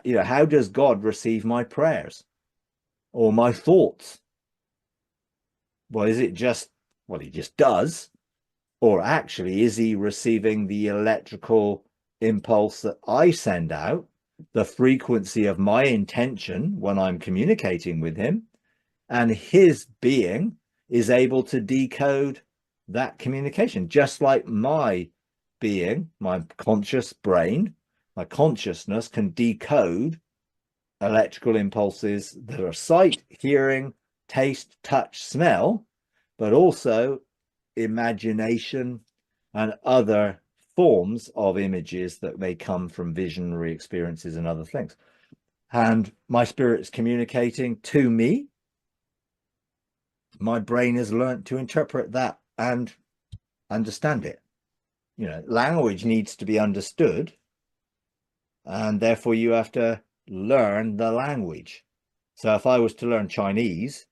how does God receive my prayers or my thoughts? Well, is it just, well, he just does, or actually is he receiving the electrical impulse that I send out, the frequency of my intention when I'm communicating with him, and his being is able to decode that communication, just like my being, my conscious brain, my consciousness can decode electrical impulses that are sight, hearing, taste, touch, smell, but also imagination and other forms of images that may come from visionary experiences and other things. And my spirit's communicating to me. My brain has learned to interpret that and understand it. Language needs to be understood, and therefore you have to learn the language. So if I was to learn Chinese,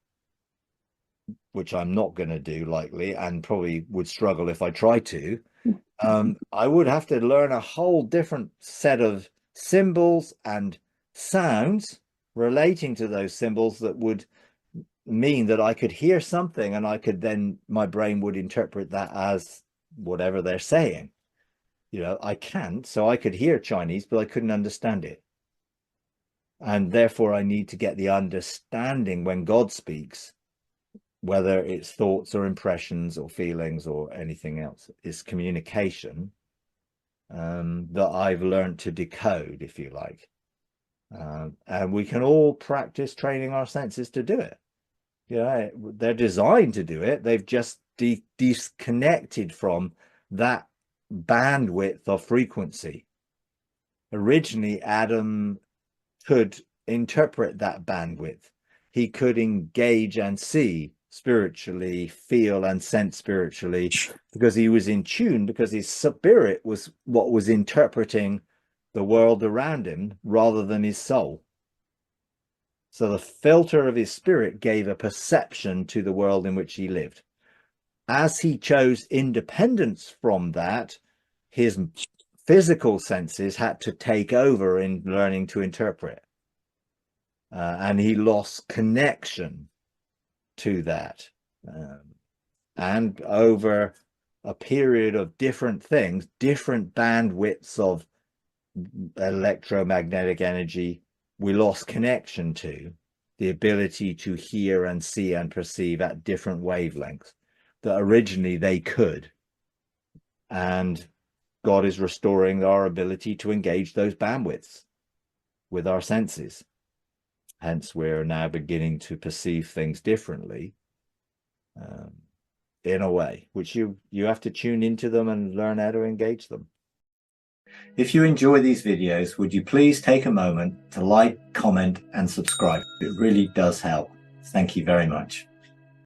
which I'm not going to do likely, and probably would struggle if I tried to, I would have to learn a whole different set of symbols and sounds relating to those symbols that would mean that I could hear something, and I could then, my brain would interpret that as whatever they're saying. I can't, so I could hear Chinese, but I couldn't understand it. And therefore I need to get the understanding when God speaks, whether it's thoughts or impressions or feelings or anything else, is communication that I've learned to decode, if you like. And we can all practice training our senses to do it. They're designed to do it. They've just disconnected from that bandwidth of frequency. Originally, Adam could interpret that bandwidth. He could engage and see spiritually, feel and sense spiritually, because he was in tune, because his spirit was what was interpreting the world around him rather than his soul. So the filter of his spirit gave a perception to the world in which he lived. As he chose independence from that, his physical senses had to take over in learning to interpret. And he lost connection to that. And over a period of different things, different bandwidths of electromagnetic energy, we lost connection to the ability to hear and see and perceive at different wavelengths that originally they could. And God is restoring our ability to engage those bandwidths with our senses. Hence, we're now beginning to perceive things differently, in a way, which you have to tune into them and learn how to engage them. If you enjoy these videos, would you please take a moment to like, comment, and subscribe? It really does help. Thank you very much.